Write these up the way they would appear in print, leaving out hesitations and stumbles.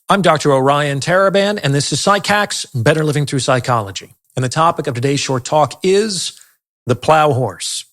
I'm Dr. Orion Taraban, and this is PsycHacks, Better Living Through Psychology. And the topic of today's short talk is the plow horse.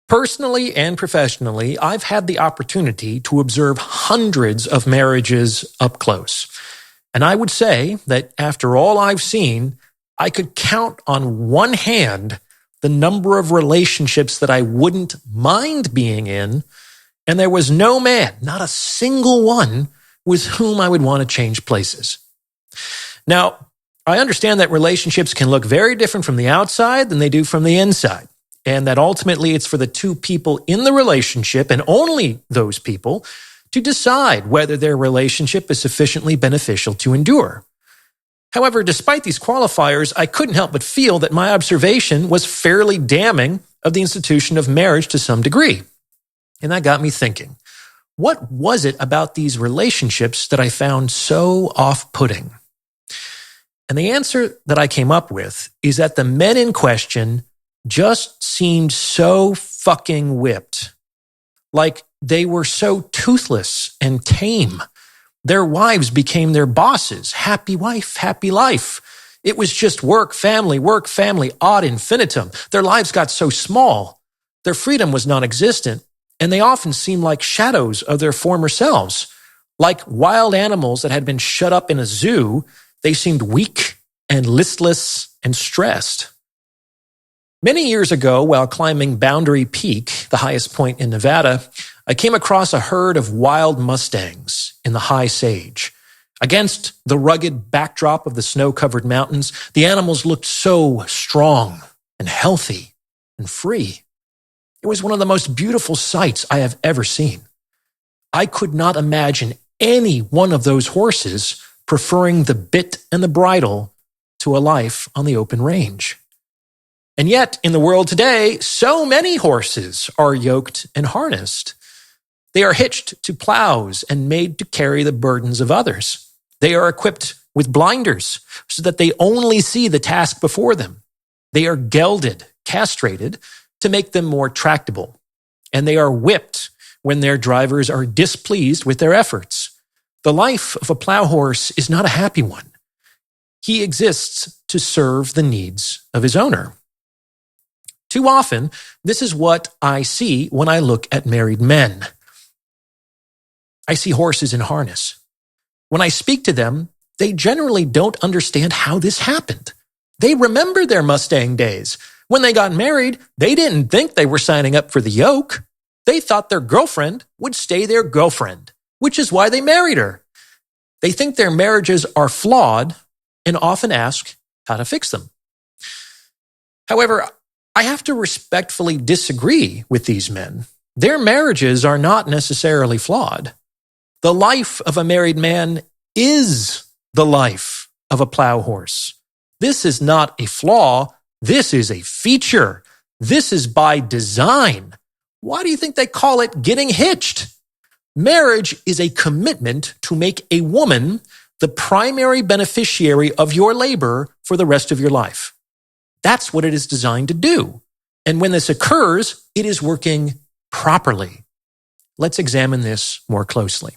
Personally and professionally, I've had the opportunity to observe hundreds of marriages up close. And I would say that after all I've seen, I could count on one hand the number of relationships that I wouldn't mind being in, and there was no man, not a single one, with whom I would want to change places. Now, I understand that relationships can look very different from the outside than they do from the inside, and that ultimately it's for the two people in the relationship, and only those people, to decide whether their relationship is sufficiently beneficial to endure. However, despite these qualifiers, I couldn't help but feel that my observation was fairly damning of the institution of marriage to some degree. And that got me thinking, what was it about these relationships that I found so off-putting? And the answer that I came up with is that the men in question just seemed so fucking whipped. Like they were so toothless and tame. Their wives became their bosses. Happy wife, happy life. It was just work, family, ad infinitum. Their lives got so small. Their freedom was non-existent. And they often seemed like shadows of their former selves. Like wild animals that had been shut up in a zoo, they seemed weak and listless and stressed. Many years ago, while climbing Boundary Peak, the highest point in Nevada, I came across a herd of wild Mustangs in the high sage. Against the rugged backdrop of the snow-covered mountains, the animals looked so strong and healthy and free. It was one of the most beautiful sights I have ever seen. I could not imagine any one of those horses preferring the bit and the bridle to a life on the open range. And yet, in the world today, so many horses are yoked and harnessed. They are hitched to plows and made to carry the burdens of others. They are equipped with blinders so that they only see the task before them. They are gelded, castrated, to make them more tractable. And they are whipped when their drivers are displeased with their efforts. The life of a plow horse is not a happy one. He exists to serve the needs of his owner. Too often, this is what I see when I look at married men. I see horses in harness. When I speak to them, they generally don't understand how this happened. They remember their Mustang days. When they got married, they didn't think they were signing up for the yoke. They thought their girlfriend would stay their girlfriend, which is why they married her. They think their marriages are flawed and often ask how to fix them. However, I have to respectfully disagree with these men. Their marriages are not necessarily flawed. The life of a married man is the life of a plow horse. This is not a flaw. This is a feature. This is by design. Why do you think they call it getting hitched? Marriage is a commitment to make a woman the primary beneficiary of your labor for the rest of your life. That's what it is designed to do. And when this occurs, it is working properly. Let's examine this more closely.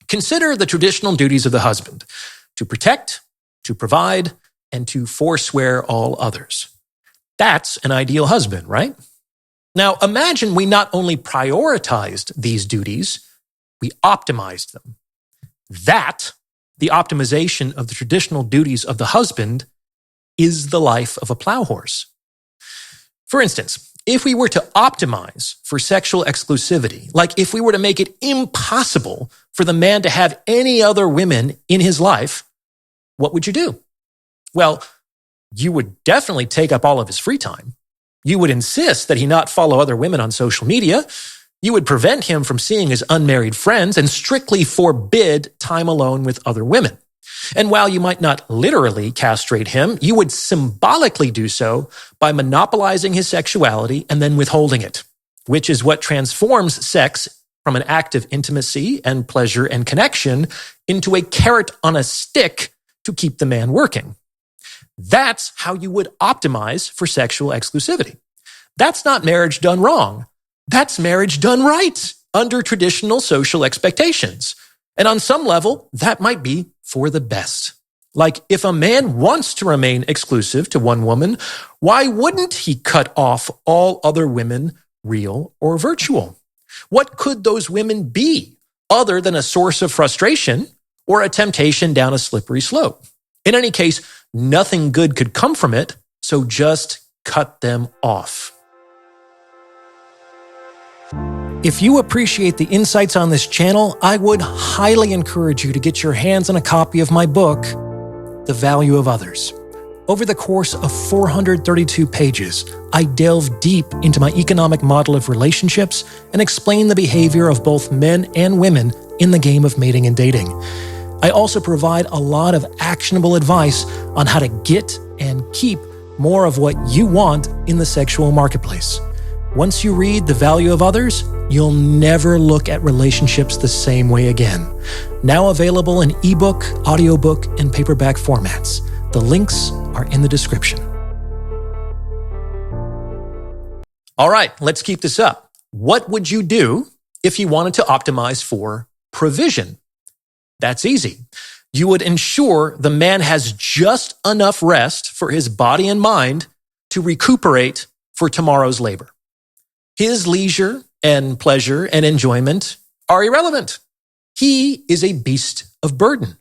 Consider the traditional duties of the husband: to protect, to provide, and to forswear all others. That's an ideal husband, right? Now, imagine we not only prioritized these duties, we optimized them. That, the optimization of the traditional duties of the husband, is the life of a plow horse. For instance, if we were to optimize for sexual exclusivity, like if we were to make it impossible for the man to have any other women in his life, what would you do? Well, you would definitely take up all of his free time. You would insist that he not follow other women on social media. You would prevent him from seeing his unmarried friends and strictly forbid time alone with other women. And while you might not literally castrate him, you would symbolically do so by monopolizing his sexuality and then withholding it, which is what transforms sex from an act of intimacy and pleasure and connection into a carrot on a stick to keep the man working. That's how you would optimize for sexual exclusivity. That's not marriage done wrong. That's marriage done right under traditional social expectations. And on some level, that might be for the best. Like, if a man wants to remain exclusive to one woman, why wouldn't he cut off all other women, real or virtual? What could those women be other than a source of frustration or a temptation down a slippery slope? In any case, nothing good could come from it, so just cut them off. If you appreciate the insights on this channel, I would highly encourage you to get your hands on a copy of my book, The Value of Others. Over the course of 432 pages, I delve deep into my economic model of relationships and explain the behavior of both men and women in the game of mating and dating. I also provide a lot of actionable advice on how to get and keep more of what you want in the sexual marketplace. Once you read The Value of Others, you'll never look at relationships the same way again. Now available in ebook, audiobook, and paperback formats. The links are in the description. All right, let's keep this up. What would you do if you wanted to optimize for provision? That's easy. You would ensure the man has just enough rest for his body and mind to recuperate for tomorrow's labor. His leisure and pleasure and enjoyment are irrelevant. He is a beast of burden.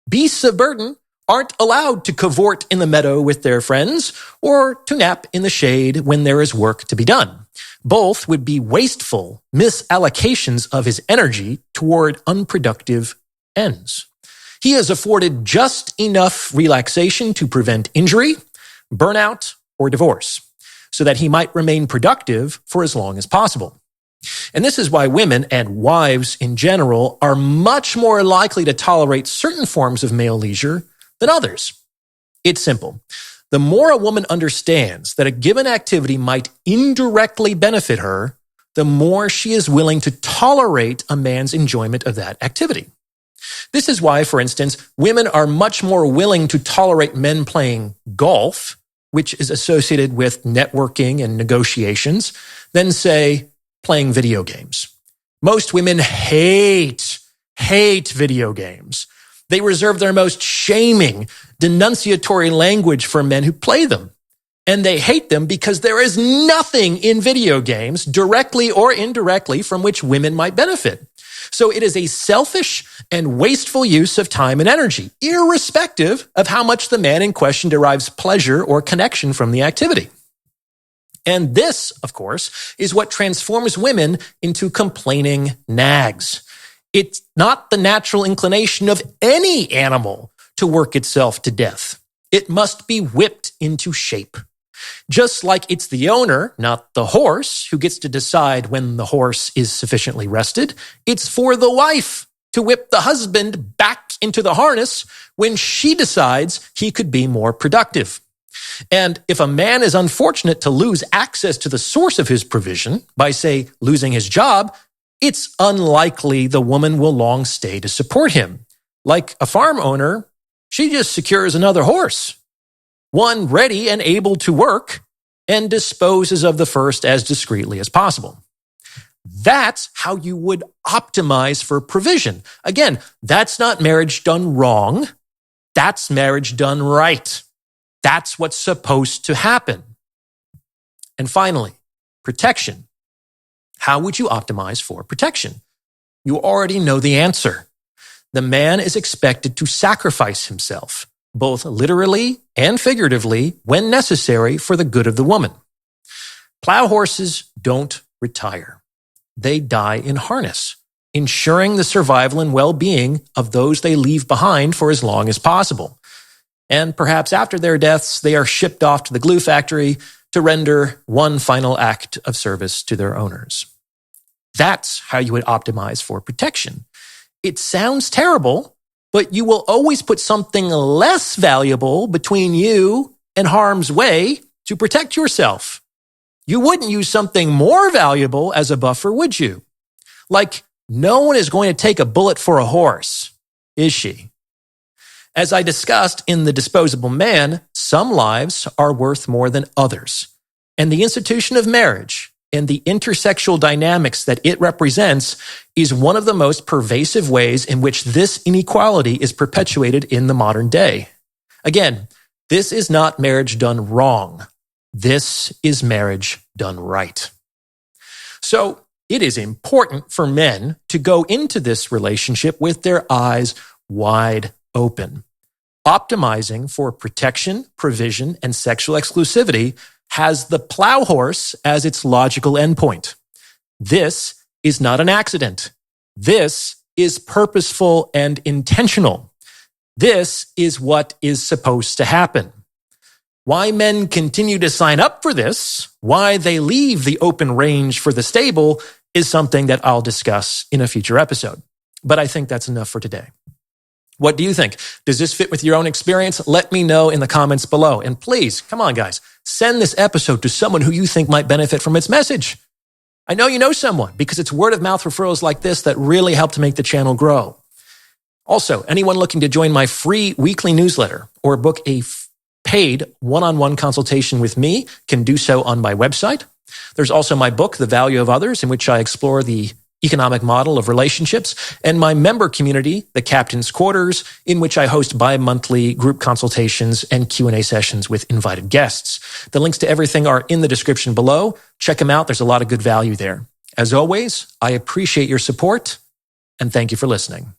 Beasts of burden aren't allowed to cavort in the meadow with their friends or to nap in the shade when there is work to be done. Both would be wasteful misallocations of his energy toward unproductive ends. He is afforded just enough relaxation to prevent injury, burnout, or divorce, so that he might remain productive for as long as possible. And this is why women and wives in general are much more likely to tolerate certain forms of male leisure than others. It's simple. The more a woman understands that a given activity might indirectly benefit her, the more she is willing to tolerate a man's enjoyment of that activity. This is why, for instance, women are much more willing to tolerate men playing golf, which is associated with networking and negotiations, than, say, playing video games. Most women hate video games. They reserve their most shaming, denunciatory language for men who play them. And they hate them because there is nothing in video games, directly or indirectly, from which women might benefit. So it is a selfish and wasteful use of time and energy, irrespective of how much the man in question derives pleasure or connection from the activity. And this, of course, is what transforms women into complaining nags. It's not the natural inclination of any animal to work itself to death. It must be whipped into shape. Just like it's the owner, not the horse, who gets to decide when the horse is sufficiently rested, it's for the wife to whip the husband back into the harness when she decides he could be more productive. And if a man is unfortunate to lose access to the source of his provision by, say, losing his job, it's unlikely the woman will long stay to support him. Like a farm owner, she just secures another horse, one ready and able to work, and disposes of the first as discreetly as possible. That's how you would optimize for provision. Again, that's not marriage done wrong. That's marriage done right. That's what's supposed to happen. And finally, protection. How would you optimize for protection? You already know the answer. The man is expected to sacrifice himself, both literally and figuratively, when necessary for the good of the woman. Plow horses don't retire. They die in harness, ensuring the survival and well-being of those they leave behind for as long as possible. And perhaps after their deaths, they are shipped off to the glue factory to render one final act of service to their owners. That's how you would optimize for protection. It sounds terrible, but you will always put something less valuable between you and harm's way to protect yourself. You wouldn't use something more valuable as a buffer, would you? Like, no one is going to take a bullet for a horse, is she? As I discussed in The Disposable Man, some lives are worth more than others. And the institution of marriage and the intersexual dynamics that it represents is one of the most pervasive ways in which this inequality is perpetuated in the modern day. Again, this is not marriage done wrong. This is marriage done right. So it is important for men to go into this relationship with their eyes wide open. Optimizing for protection, provision, and sexual exclusivity has the plow horse as its logical endpoint. This is not an accident. This is purposeful and intentional. This is what is supposed to happen. Why men continue to sign up for this, why they leave the open range for the stable, is something that I'll discuss in a future episode. But I think that's enough for today. What do you think? Does this fit with your own experience? Let me know in the comments below. And please, come on, guys, send this episode to someone who you think might benefit from its message. I know you know someone because it's word of mouth referrals like this that really help to make the channel grow. Also, anyone looking to join my free weekly newsletter or book a paid one-on-one consultation with me can do so on my website. There's also my book, The Value of Others, in which I explore the economic model of relationships, and my member community, The Captain's Quarters, in which I host bi-monthly group consultations and Q&A sessions with invited guests. The links to everything are in the description below. Check them out. There's a lot of good value there. As always, I appreciate your support, and thank you for listening.